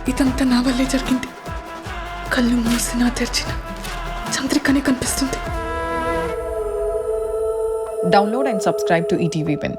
ఇదంతా నా వల్లే జరిగింది. కళ్ళు మూసినా తెరిచిన చంద్రికనే కనిపిస్తుంది. Download and subscribe to ETV Pen.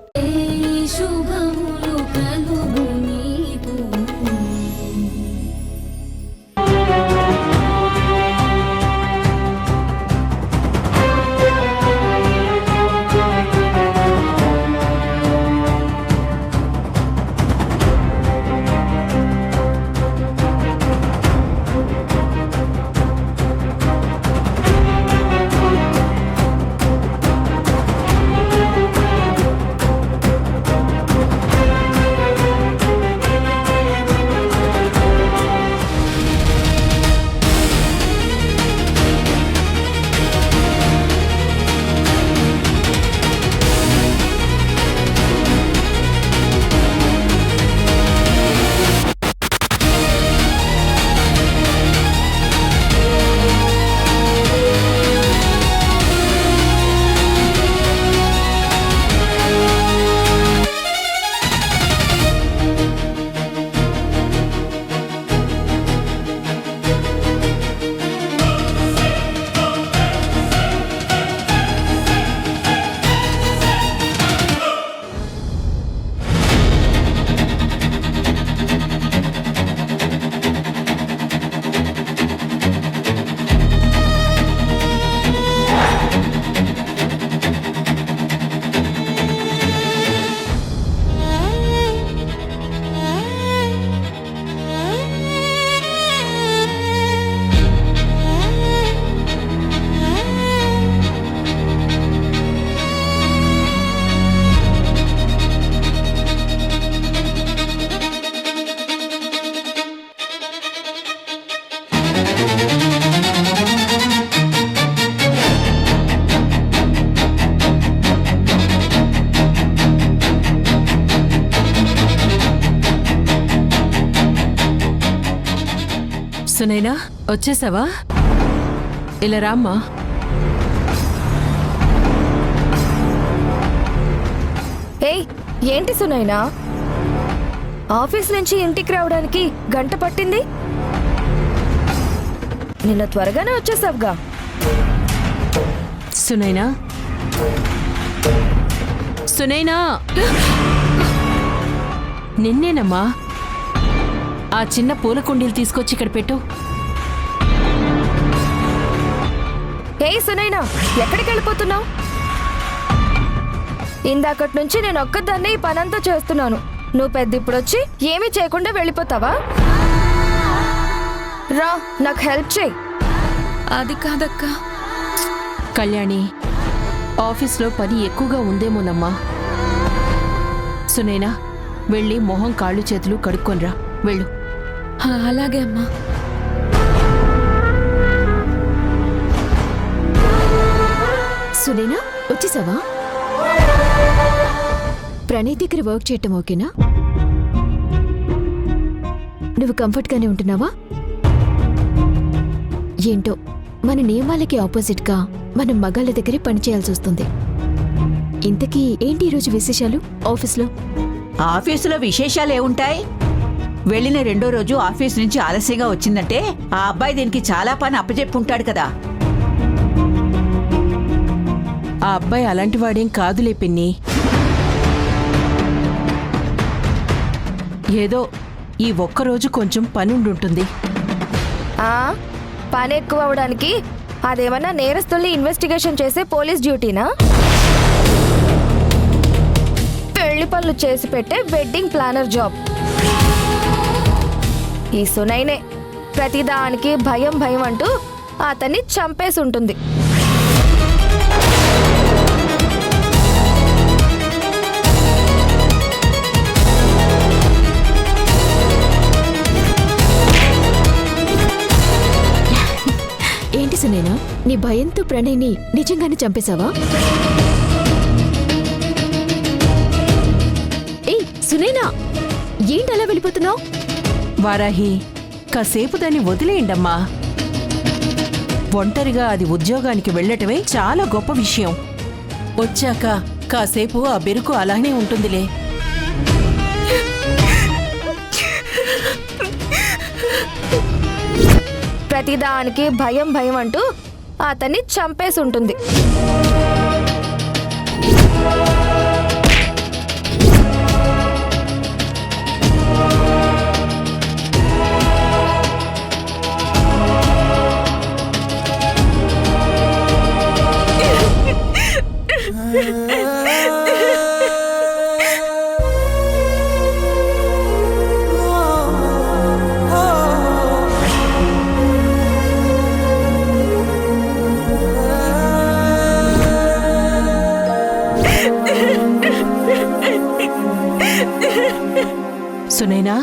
Sunaina వచ్చేసావా? ఇలా రామ్మా. ఏయ్, ఏంటి సునైనా, ఆఫీస్ నుంచి ఇంటికి రావడానికి గంట పట్టింది? నిన్న త్వరగానే వచ్చేసావుగా. సునైనా, సునైనా, నిన్నేనమ్మా. ఆ చిన్న పూల కుండీలు తీసుకొచ్చి ఇక్కడ పెట్టు. ఏయ్ సునైనా, ఎక్కడికి వెళ్ళిపోతున్నావు? ఇందాకటి నుంచి నేను ఒక్కదాన్నే ఈ పనంతా చేస్తున్నాను. నువ్వు పెద్ద ఇప్పుడు వచ్చి ఏమీ చేయకుండా వెళ్ళిపోతావా? రా, నాకు హెల్ప్ చేయి. అది కాదక్క. కళ్యాణి, ఆఫీస్లో పని ఎక్కువగా ఉందేమోనమ్మా. సునైనా, వెళ్ళి మొహం కాళ్ళు చేతులు కడుక్కొనిరా. వెళ్ళు. అలాగే అమ్మా. సునైనా, వచ్చేసావా? ప్రణీత్ దగ్గర వర్క్ చేయటం ఓకేనా? నువ్వు కంఫర్ట్గానే ఉంటున్నావా? ఏంటో మన నియమాలకి ఆపోజిట్గా మనం మగాళ్ళ దగ్గరే పనిచేయాల్సి వస్తుంది. ఇంతకీ ఏంటి ఈరోజు విశేషాలు ఆఫీస్లో? ఆఫీసులో విశేషాలు ఏముంటాయి? వెళ్ళిన రెండో రోజు ఆఫీస్ నుంచి ఆలస్యంగా వచ్చిందంటే ఆ అబ్బాయి దీనికి చాలా పని అప్పచెప్పుంటాడు కదా. ఆ అబ్బాయి అలాంటి వాడేం కాదులే పిన్ని. ఏదో ఈ ఒక్కరోజు కొంచెం పని ఉండుంటుంది. పని ఎక్కువ అవడానికి అదేమన్నా నేరస్తుల్ని ఇన్వెస్టిగేషన్ చేసే పోలీస్ డ్యూటీనా? పెళ్లి పనులు చేసి పెట్టే వెడ్డింగ్ ప్లానర్ జాబ్. ఈ సునైనే ప్రతిదానికి భయం భయం అంటూ అతన్ని చంపేసి ఉంటుంది. ఏంటి సునైనా, నీ భయంతో ప్రణయ్ని నిజంగానే చంపేశావా? ఏయ్ సునైనా, ఏంటి అలా వెళ్ళిపోతున్నావు? వారాహి, కాసేపు దాన్ని వదిలేయండమ్మా. ఒంటరిగా అది ఉద్యోగానికి వెళ్ళటమే చాలా గొప్ప విషయం. వచ్చాక కాసేపు ఆ బెరుకు అలానే ఉంటుందిలే. ప్రతిదానికి భయం భయం అంటూ అతన్ని చంపేసి ఉంటుంది. సునైనా,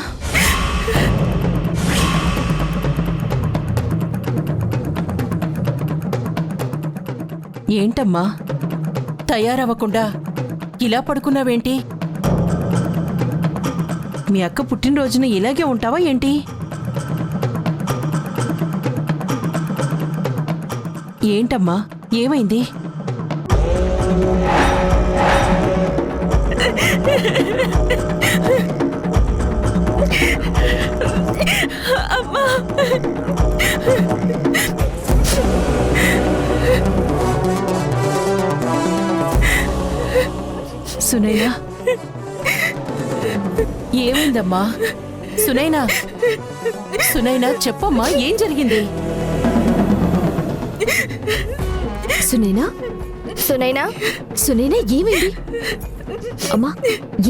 ఏంటమ్మా తయారవ్వకుండా ఇలా పడుకున్నావేంటి? మీ అక్క పుట్టినరోజున ఇలాగే ఉంటావా ఏంటి? ఏంటమ్మా ఏమైంది? సునైనా, ఏమైందమ్మా? సునైనా, సునైనా చెప్పమ్మా, ఏం జరిగింది? సునైనా, సునైనా, సునైనా ఏమైంది? అమ్మా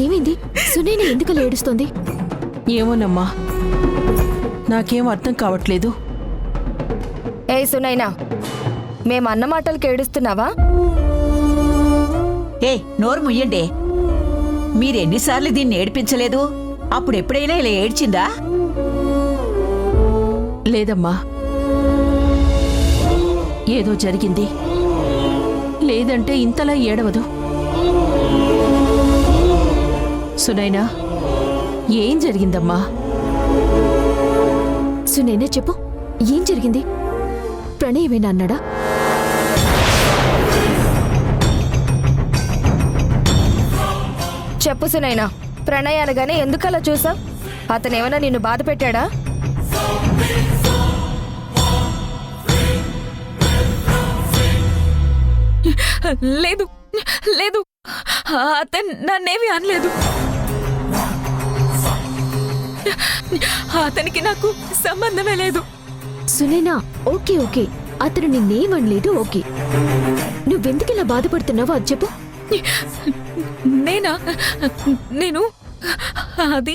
ఏమైంది? సునైనా ఎందుకలా ఏడుస్తోంది? ఏమోనమ్మా, నాకేం అర్థం కావట్లేదు. ఏ సునైనా, మేము అన్న మాటలకి ఏడుస్తున్నావా? ఏ నోరు ముయ్యండి. మీరెన్నిసార్లు దీన్ని ఏడిపించలేదు? అప్పుడెప్పుడైనా ఇలా ఏడ్చిందా? లేదమ్మా, ఏదో జరిగింది. లేదంటే ఇంతలా ఏడవదు. సునైనా, ఏం జరిగిందమ్మా? సునైనా చెప్పు, ఏం జరిగింది? ప్రణయ్ ఏమైనా అన్నాడా? చెప్పు సునైనా, ప్రణయ్ అనగానే ఎందుకలా చూసావ్? అతనేమైనా నిన్ను బాధ పెట్టాడా? లేదు లేదు, అతను నన్నేమి అనలేదు. అతనికి నాకు సంబంధమే లేదు. సునైనా, ఓకే ఓకే, అతను నిన్నేమనలేదు, ఓకే. నువ్వెందుకిలా బాధపడుతున్నావో అది చెప్పు. నేను అది